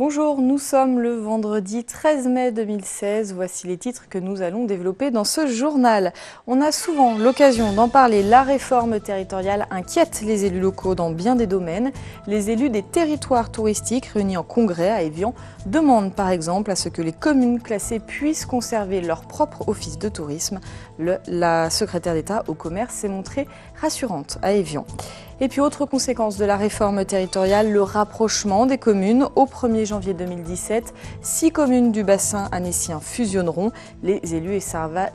Bonjour, nous sommes le vendredi 13 mai 2016. Voici les titres que nous allons développer dans ce journal. On a souvent l'occasion d'en parler. La réforme territoriale inquiète les élus locaux dans bien des domaines. Les élus des territoires touristiques réunis en congrès à Évian demandent par exemple à ce que les communes classées puissent conserver leur propre office de tourisme. La secrétaire d'État au commerce s'est montrée rassurante à Évian. Et puis autre conséquence de la réforme territoriale, le rapprochement des communes. Au 1er janvier 2017, 6 communes du bassin annécien fusionneront. Les élus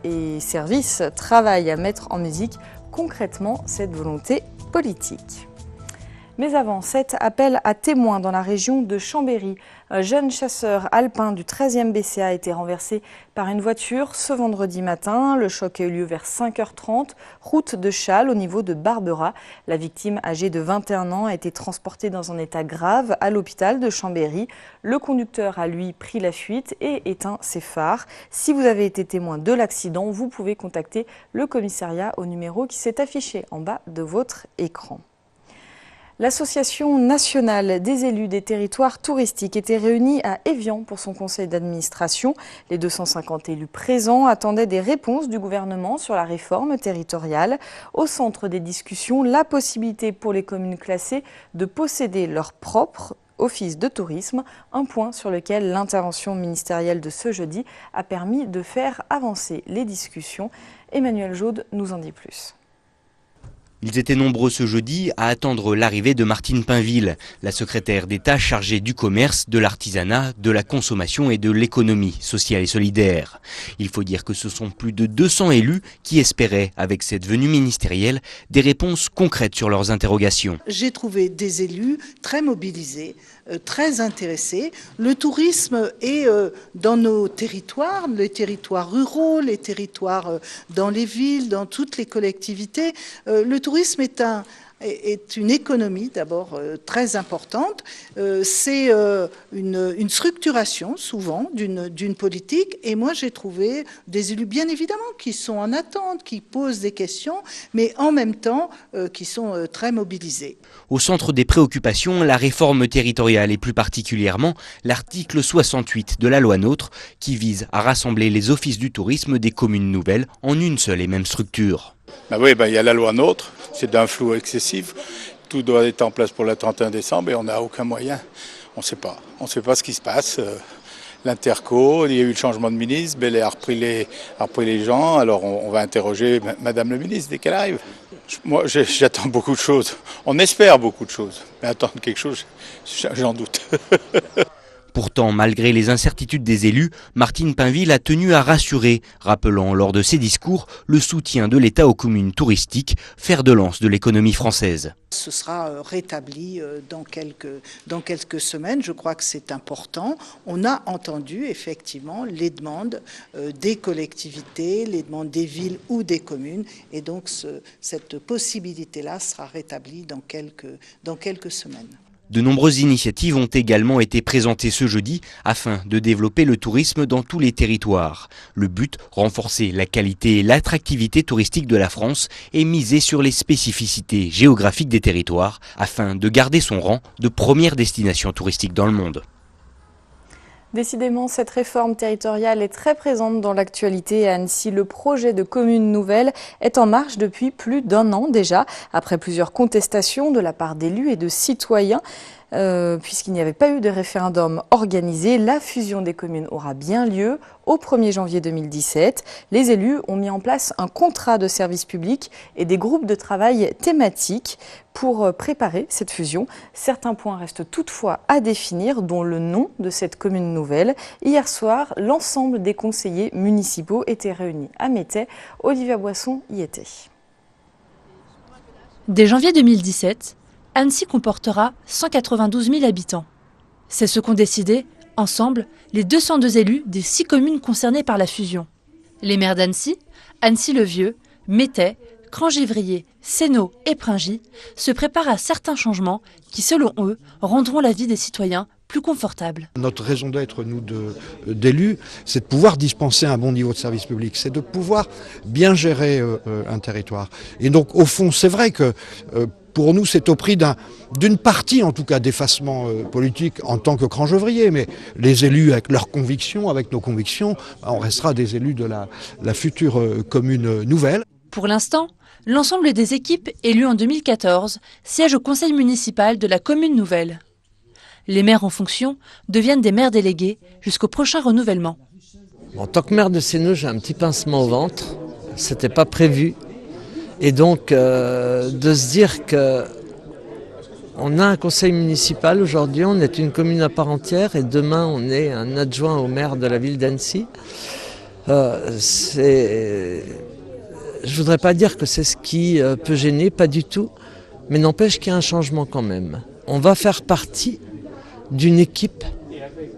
et services travaillent à mettre en musique concrètement cette volonté politique. Mais avant, cet appel à témoins dans la région de Chambéry. Un jeune chasseur alpin du 13e BCA a été renversé par une voiture ce vendredi matin. Le choc a eu lieu vers 5h30, route de Châles au niveau de Barbera. La victime, âgée de 21 ans, a été transportée dans un état grave à l'hôpital de Chambéry. Le conducteur a lui pris la fuite et éteint ses phares. Si vous avez été témoin de l'accident, vous pouvez contacter le commissariat au numéro qui s'est affiché en bas de votre écran. L'Association nationale des élus des territoires touristiques était réunie à Évian pour son conseil d'administration. Les 250 élus présents attendaient des réponses du gouvernement sur la réforme territoriale. Au centre des discussions, la possibilité pour les communes classées de posséder leur propre office de tourisme, un point sur lequel l'intervention ministérielle de ce jeudi a permis de faire avancer les discussions. Emmanuel Jaude nous en dit plus. Ils étaient nombreux ce jeudi à attendre l'arrivée de Martine Pinville, la secrétaire d'État chargée du commerce, de l'artisanat, de la consommation et de l'économie sociale et solidaire. Il faut dire que ce sont plus de 200 élus qui espéraient, avec cette venue ministérielle, des réponses concrètes sur leurs interrogations. J'ai trouvé des élus très mobilisés, très intéressés. Le tourisme est dans nos territoires, les territoires ruraux, les territoires dans les villes, dans toutes les collectivités. Le tourisme est une économie d'abord très importante. C'est une structuration souvent d'une politique. Et moi j'ai trouvé des élus bien évidemment qui sont en attente, qui posent des questions, mais en même temps qui sont très mobilisés. Au centre des préoccupations, la réforme territoriale et plus particulièrement l'article 68 de la loi NOTRe qui vise à rassembler les offices du tourisme des communes nouvelles en une seule et même structure. Oui, il y a la loi NOTRe, c'est d'un flou excessif. Tout doit être en place pour le 31 décembre et on n'a aucun moyen. On ne sait pas ce qui se passe. L'Interco, il y a eu le changement de ministre, Bellay a repris les gens, alors on va interroger Madame le ministre dès qu'elle arrive. Moi, j'attends beaucoup de choses. On espère beaucoup de choses, mais attendre quelque chose, j'en doute. Pourtant, malgré les incertitudes des élus, Martine Pinville a tenu à rassurer, rappelant lors de ses discours le soutien de l'État aux communes touristiques, fer de lance de l'économie française. Ce sera rétabli dans quelques semaines, je crois que c'est important. On a entendu effectivement les demandes des collectivités, les demandes des villes ou des communes, et donc cette possibilité-là sera rétablie dans quelques semaines. De nombreuses initiatives ont également été présentées ce jeudi afin de développer le tourisme dans tous les territoires. Le but, renforcer la qualité et l'attractivité touristique de la France et miser sur les spécificités géographiques des territoires afin de garder son rang de première destination touristique dans le monde. Décidément, cette réforme territoriale est très présente dans l'actualité à Annecy. Le projet de commune nouvelle est en marche depuis plus d'1 an déjà, après plusieurs contestations de la part d'élus et de citoyens. Puisqu'il n'y avait pas eu de référendum organisé, la fusion des communes aura bien lieu au 1er janvier 2017. Les élus ont mis en place un contrat de service public et des groupes de travail thématiques pour préparer cette fusion. Certains points restent toutefois à définir, dont le nom de cette commune nouvelle. Hier soir, l'ensemble des conseillers municipaux étaient réunis à Métais. Olivia Boisson y était. Dès janvier 2017, Annecy comportera 192 000 habitants. C'est ce qu'ont décidé, ensemble, les 202 élus des 6 communes concernées par la fusion. Les maires d'Annecy, Annecy-le-Vieux, Métais, Cran-Givrier, Sénaux et Pringy se préparent à certains changements qui, selon eux, rendront la vie des citoyens plus confortable. Notre raison d'être, nous, d'élus, c'est de pouvoir dispenser un bon niveau de service public, c'est de pouvoir bien gérer un territoire. Et donc, au fond, c'est vrai que Pour nous, c'est au prix d'une partie, en tout cas, d'effacement politique en tant que cranchevrier. Mais les élus, avec leurs convictions, avec nos convictions, on restera des élus de la future commune nouvelle. Pour l'instant, l'ensemble des équipes élues en 2014 siègent au conseil municipal de la commune nouvelle. Les maires en fonction deviennent des maires délégués jusqu'au prochain renouvellement. En tant que maire de Sénou, j'ai un petit pincement au ventre. C'était pas prévu. Et donc, de se dire que on a un conseil municipal aujourd'hui, on est une commune à part entière et demain on est un adjoint au maire de la ville d'Annecy. Je voudrais pas dire que c'est ce qui peut gêner, pas du tout, mais n'empêche qu'il y a un changement quand même. On va faire partie d'une équipe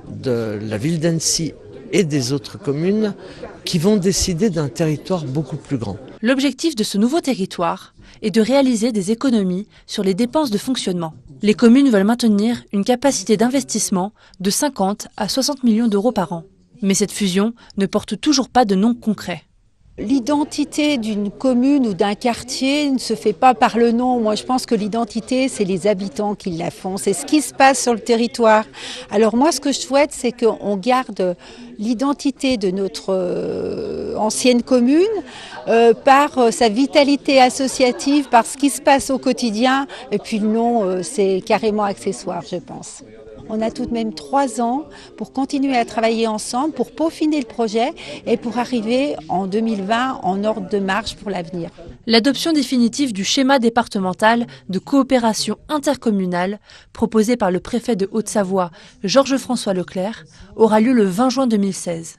de la ville d'Annecy et des autres communes qui vont décider d'un territoire beaucoup plus grand. L'objectif de ce nouveau territoire est de réaliser des économies sur les dépenses de fonctionnement. Les communes veulent maintenir une capacité d'investissement de 50 à 60 millions d'euros par an. Mais cette fusion ne porte toujours pas de nom concret. L'identité d'une commune ou d'un quartier ne se fait pas par le nom. Moi, je pense que l'identité, c'est les habitants qui la font. C'est ce qui se passe sur le territoire. Alors moi, ce que je souhaite, c'est qu'on garde l'identité de notre ancienne commune par sa vitalité associative, par ce qui se passe au quotidien. Et puis le nom, c'est carrément accessoire, je pense. On a tout de même 3 ans pour continuer à travailler ensemble, pour peaufiner le projet et pour arriver en 2020 en ordre de marche pour l'avenir. L'adoption définitive du schéma départemental de coopération intercommunale proposé par le préfet de Haute-Savoie, Georges-François Leclerc, aura lieu le 20 juin 2016.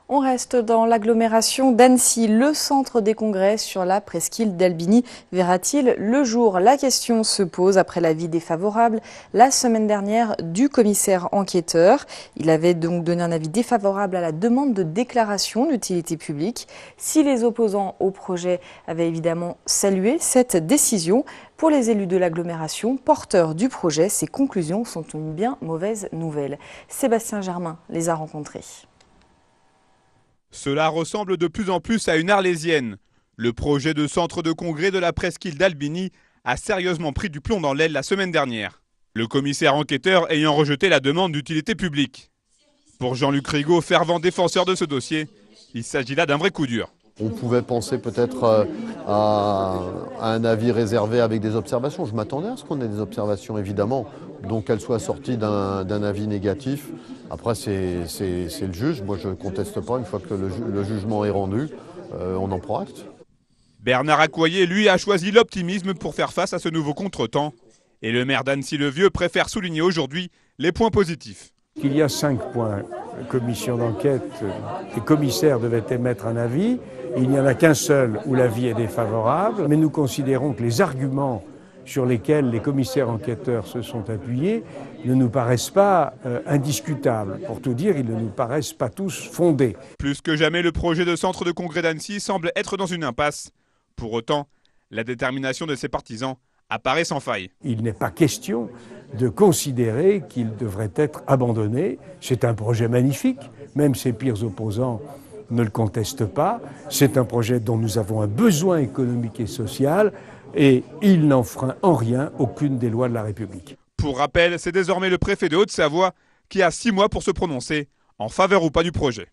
On reste dans l'agglomération d'Annecy. Le centre des congrès sur la presqu'île d'Albigny verra-t-il le jour? La question se pose après l'avis défavorable la semaine dernière du commissaire enquêteur. Il avait donc donné un avis défavorable à la demande de déclaration d'utilité publique. Si les opposants au projet avaient évidemment salué cette décision, pour les élus de l'agglomération, porteurs du projet, ces conclusions sont une bien mauvaise nouvelle. Sébastien Germain les a rencontrés. Cela ressemble de plus en plus à une arlésienne. Le projet de centre de congrès de la presqu'île d'Albigny a sérieusement pris du plomb dans l'aile la semaine dernière. Le commissaire enquêteur ayant rejeté la demande d'utilité publique. Pour Jean-Luc Rigaud, fervent défenseur de ce dossier, il s'agit là d'un vrai coup dur. On pouvait penser peut-être à un avis réservé avec des observations. Je m'attendais à ce qu'on ait des observations, évidemment, donc qu'elles soient sorties d'un avis négatif. Après, c'est le juge. Moi, je ne conteste pas. Une fois que le jugement est rendu, on en prend acte. Bernard Accoyer, lui, a choisi l'optimisme pour faire face à ce nouveau contretemps. Et le maire d'Annecy-le-Vieux préfère souligner aujourd'hui les points positifs. Il y a 5 points. Commission d'enquête, les commissaires devaient émettre un avis. Il n'y en a qu'un seul où l'avis est défavorable. Mais nous considérons que les arguments sur lesquels les commissaires enquêteurs se sont appuyés ne nous paraissent pas indiscutables. Pour tout dire, ils ne nous paraissent pas tous fondés. Plus que jamais, le projet de centre de congrès d'Annecy semble être dans une impasse. Pour autant, la détermination de ses partisans apparaît sans faille. Il n'est pas question de considérer qu'il devrait être abandonné. C'est un projet magnifique, même ses pires opposants ne le contestent pas. C'est un projet dont nous avons un besoin économique et social et il n'enfreint en rien aucune des lois de la République. Pour rappel, c'est désormais le préfet de Haute-Savoie qui a 6 mois pour se prononcer en faveur ou pas du projet.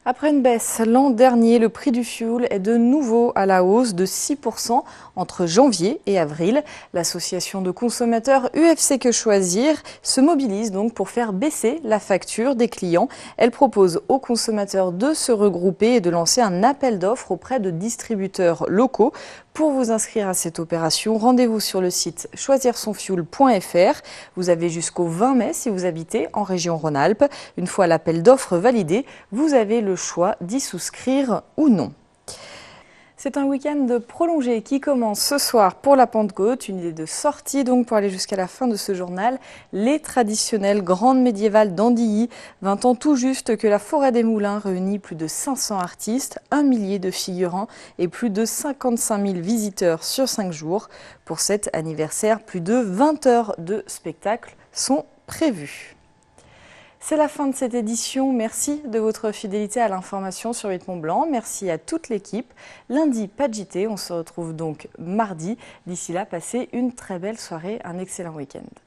Après une baisse l'an dernier, le prix du fioul est de nouveau à la hausse de 6% entre janvier et avril. L'association de consommateurs UFC Que Choisir se mobilise donc pour faire baisser la facture des clients. Elle propose aux consommateurs de se regrouper et de lancer un appel d'offres auprès de distributeurs locaux. Pour vous inscrire à cette opération, rendez-vous sur le site choisirsonfioul.fr. Vous avez jusqu'au 20 mai si vous habitez en région Rhône-Alpes. Une fois l'appel d'offres validé, vous avez le choix d'y souscrire ou non. C'est un week-end prolongé qui commence ce soir pour la Pentecôte. Une idée de sortie donc pour aller jusqu'à la fin de ce journal. Les traditionnelles grandes médiévales d'Andilly. 20 ans tout juste que la Forêt des Moulins réunit plus de 500 artistes, 1 millier de figurants et plus de 55 000 visiteurs sur 5 jours. Pour cet anniversaire, plus de 20 heures de spectacle sont prévues. C'est la fin de cette édition. Merci de votre fidélité à l'information sur 8 Mont-Blanc. Merci à toute l'équipe. Lundi, pas de JT. On se retrouve donc mardi. D'ici là, passez une très belle soirée, un excellent week-end.